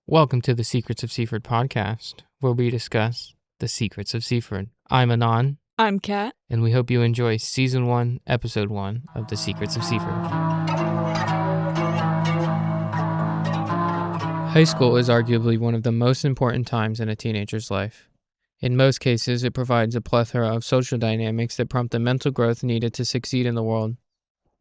Welcome to the Secrets of Seaford podcast, where we discuss the secrets of Seaford. I'm Anon. I'm Kat. And we hope you enjoy Season 1, Episode 1 of The Secrets of Seaford. High school is arguably one of the most important times in a teenager's life. In most cases, it provides a plethora of social dynamics that prompt the mental growth needed to succeed in the world.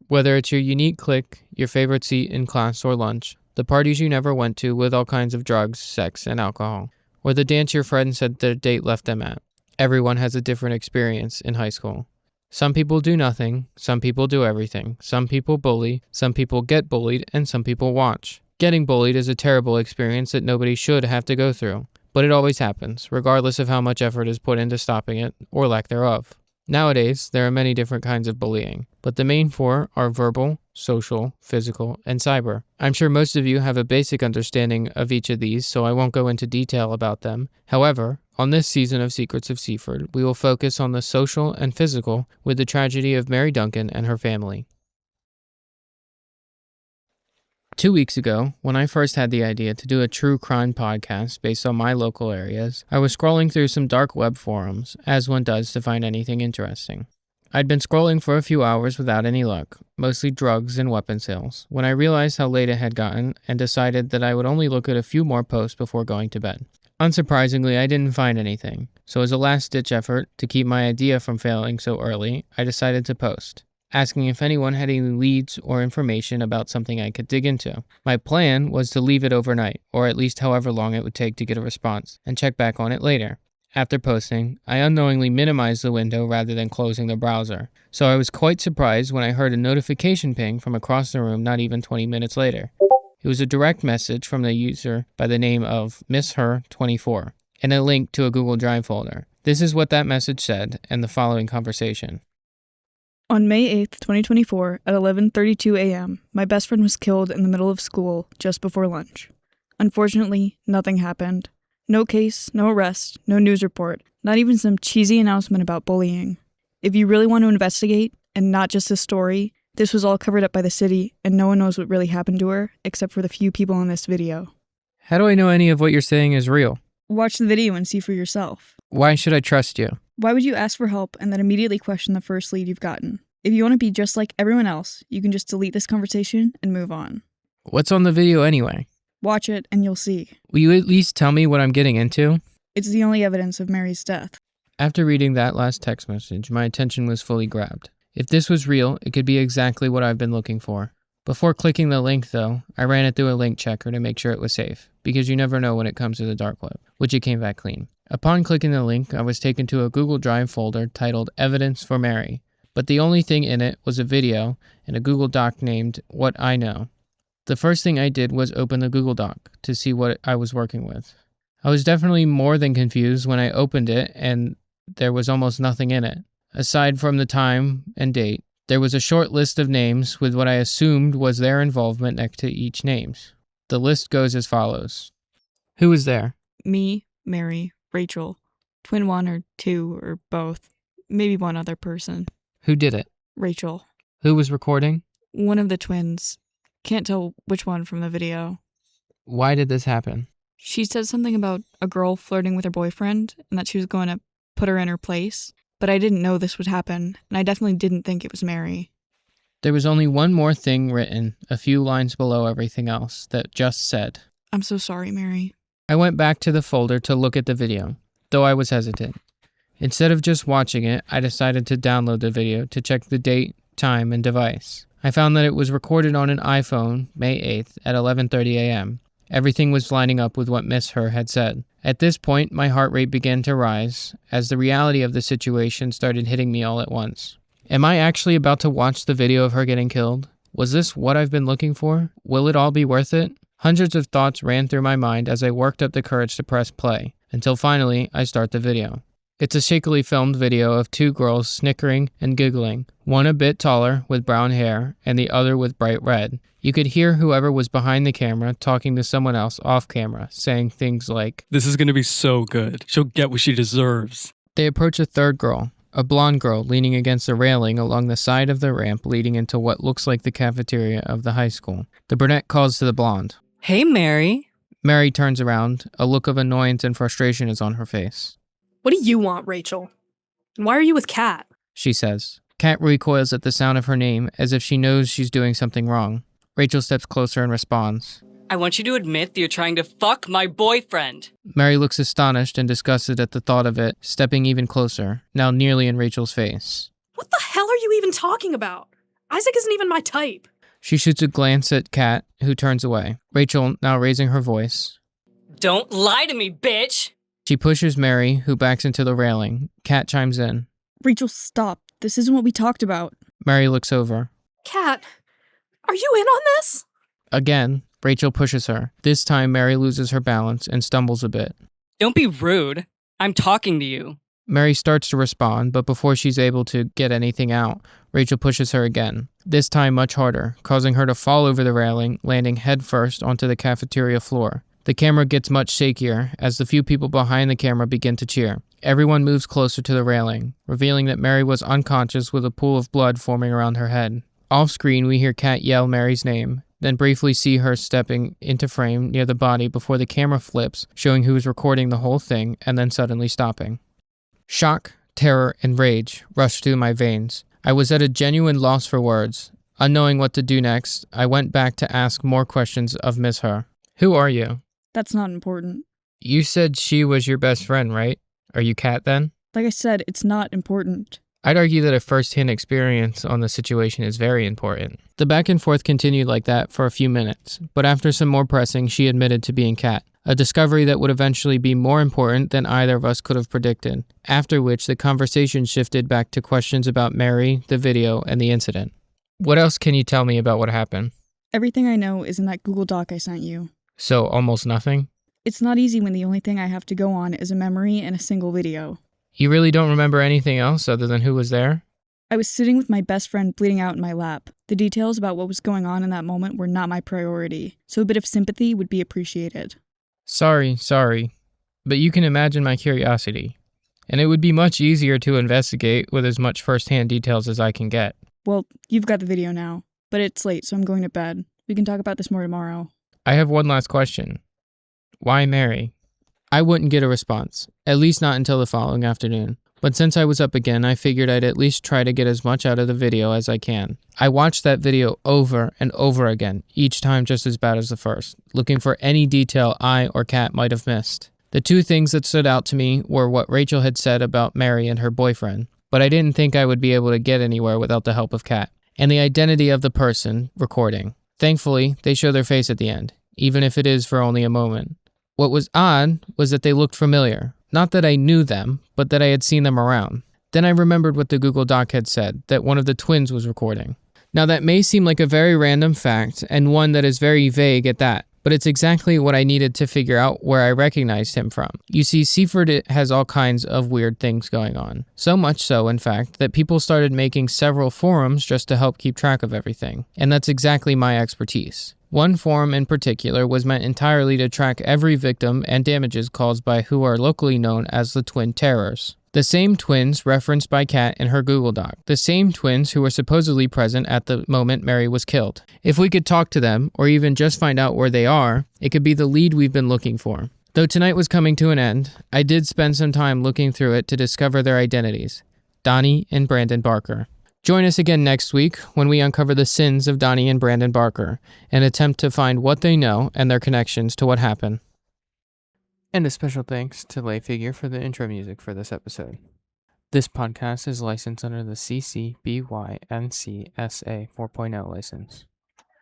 Whether it's your unique clique, your favorite seat in class or lunch, the parties you never went to with all kinds of drugs, sex, and alcohol, or the dance your friend said their date left them at, everyone has a different experience in high school. Some people do nothing, some people do everything, some people bully, some people get bullied, and some people watch. Getting bullied is a terrible experience that nobody should have to go through, but it always happens, regardless of how much effort is put into stopping it, or lack thereof. Nowadays, there are many different kinds of bullying, but the main four are verbal, social, physical, and cyber. I'm sure most of you have a basic understanding of each of these, so I won't go into detail about them. However, on this season of Secrets of Seaford, we will focus on the social and physical with the tragedy of Mary Duncan and her family. 2 weeks ago, when I first had the idea to do a true crime podcast based on my local areas, I was scrolling through some dark web forums, as one does to find anything interesting. I'd been scrolling for a few hours without any luck, mostly drugs and weapon sales, when I realized how late it had gotten and decided that I would only look at a few more posts before going to bed. Unsurprisingly, I didn't find anything, so as a last-ditch effort to keep my idea from failing so early, I decided to post, asking if anyone had any leads or information about something I could dig into. My plan was to leave it overnight, or at least however long it would take to get a response, and check back on it later. After posting, I unknowingly minimized the window rather than closing the browser, so I was quite surprised when I heard a notification ping from across the room not even 20 minutes later. It was a direct message from the user by the name of MissHer24, and a link to a Google Drive folder. This is what that message said, and the following conversation. On May 8th, 2024, at 11:32 a.m., my best friend was killed in the middle of school just before lunch. Unfortunately, nothing happened. No case, no arrest, no news report, not even some cheesy announcement about bullying. If you really want to investigate, and not just a story, this was all covered up by the city, and no one knows what really happened to her, except for the few people in this video. How do I know any of what you're saying is real? Watch the video and see for yourself. Why should I trust you? Why would you ask for help and then immediately question the first lead you've gotten? If you want to be just like everyone else, you can just delete this conversation and move on. What's on the video anyway? Watch it and you'll see. Will you at least tell me what I'm getting into? It's the only evidence of Mary's death. After reading that last text message, my attention was fully grabbed. If this was real, it could be exactly what I've been looking for. Before clicking the link, though, I ran it through a link checker to make sure it was safe, because you never know when it comes to the dark web, which it came back clean. Upon clicking the link, I was taken to a Google Drive folder titled Evidence for Mary, but the only thing in it was a video and a Google Doc named What I Know. The first thing I did was open the Google Doc to see what I was working with. I was definitely more than confused when I opened it and there was almost nothing in it. Aside from the time and date, there was a short list of names with what I assumed was their involvement next to each names. The list goes as follows. Who was there? Me, Mary, Rachel. Twin 1 or 2 or both. Maybe one other person. Who did it? Rachel. Who was recording? One of the twins. Can't tell which one from the video. Why did this happen? She said something about a girl flirting with her boyfriend and that she was going to put her in her place, but I didn't know this would happen, and I definitely didn't think it was Mary. There was only one more thing written, a few lines below everything else, that just said, I'm so sorry, Mary. I went back to the folder to look at the video, though I was hesitant. Instead of just watching it, I decided to download the video to check the date, time, and device. I found that it was recorded on an iPhone, May 8th, at 11:30 a.m. Everything was lining up with what Miss Her had said. At this point, my heart rate began to rise, as the reality of the situation started hitting me all at once. Am I actually about to watch the video of her getting killed? Was this what I've been looking for? Will it all be worth it? Hundreds of thoughts ran through my mind as I worked up the courage to press play, until finally I start the video. It's a shakily filmed video of two girls snickering and giggling, one a bit taller with brown hair and the other with bright red. You could hear whoever was behind the camera talking to someone else off camera, saying things like, "This is going to be so good. She'll get what she deserves." They approach a third girl, a blonde girl leaning against a railing along the side of the ramp leading into what looks like the cafeteria of the high school. The brunette calls to the blonde. Hey, Mary. Mary turns around. A look of annoyance and frustration is on her face. What do you want, Rachel? And why are you with Kat? She says. Kat recoils at the sound of her name as if she knows she's doing something wrong. Rachel steps closer and responds. I want you to admit that you're trying to fuck my boyfriend. Mary looks astonished and disgusted at the thought of it, stepping even closer, now nearly in Rachel's face. What the hell are you even talking about? Isaac isn't even my type. She shoots a glance at Kat, who turns away. Rachel, now raising her voice. Don't lie to me, bitch! She pushes Mary, who backs into the railing. Kat chimes in. Rachel, stop. This isn't what we talked about. Mary looks over. Kat, are you in on this? Again, Rachel pushes her. This time, Mary loses her balance and stumbles a bit. Don't be rude. I'm talking to you. Mary starts to respond, but before she's able to get anything out, Rachel pushes her again, this time much harder, causing her to fall over the railing, landing headfirst onto the cafeteria floor. The camera gets much shakier as the few people behind the camera begin to cheer. Everyone moves closer to the railing, revealing that Mary was unconscious with a pool of blood forming around her head. Off screen, we hear Kat yell Mary's name, then briefly see her stepping into frame near the body before the camera flips, showing who is recording the whole thing, and then suddenly stopping. Shock, terror, and rage rushed through my veins. I was at a genuine loss for words. Unknowing what to do next, I went back to ask more questions of Miss Her. Who are you? That's not important. You said she was your best friend, right? Are you Kat then? Like I said, it's not important. I'd argue that a first-hand experience on the situation is very important. The back and forth continued like that for a few minutes, but after some more pressing, she admitted to being Kat, a discovery that would eventually be more important than either of us could have predicted, after which the conversation shifted back to questions about Mary, the video, and the incident. What else can you tell me about what happened? Everything I know is in that Google Doc I sent you. So, almost nothing? It's not easy when the only thing I have to go on is a memory and a single video. You really don't remember anything else other than who was there? I was sitting with my best friend bleeding out in my lap. The details about what was going on in that moment were not my priority, so a bit of sympathy would be appreciated. Sorry, but you can imagine my curiosity. And it would be much easier to investigate with as much first-hand details as I can get. Well, you've got the video now, but it's late, so I'm going to bed. We can talk about this more tomorrow. I have one last question. Why Mary? I wouldn't get a response, at least not until the following afternoon. But since I was up again, I figured I'd at least try to get as much out of the video as I can. I watched that video over and over again, each time just as bad as the first, looking for any detail I or Kat might have missed. The two things that stood out to me were what Rachel had said about Mary and her boyfriend, but I didn't think I would be able to get anywhere without the help of Kat, and the identity of the person recording. Thankfully, they show their face at the end, even if it is for only a moment. What was odd was that they looked familiar. Not that I knew them, but that I had seen them around. Then I remembered what the Google Doc had said, that one of the twins was recording. Now that may seem like a very random fact, and one that is very vague at that, but it's exactly what I needed to figure out where I recognized him from. You see, Seaford has all kinds of weird things going on. So much so, in fact, that people started making several forums just to help keep track of everything. And that's exactly my expertise. One forum in particular was meant entirely to track every victim and damages caused by who are locally known as the Twin Terrors. The same twins referenced by Kat in her Google Doc. The same twins who were supposedly present at the moment Mary was killed. If we could talk to them, or even just find out where they are, it could be the lead we've been looking for. Though tonight was coming to an end, I did spend some time looking through it to discover their identities. Donnie and Brandon Barker. Join us again next week when we uncover the sins of Donnie and Brandon Barker and attempt to find what they know and their connections to what happened. And a special thanks to Lay Figure for the intro music for this episode. This podcast is licensed under the CC BY NC SA 4.0 license.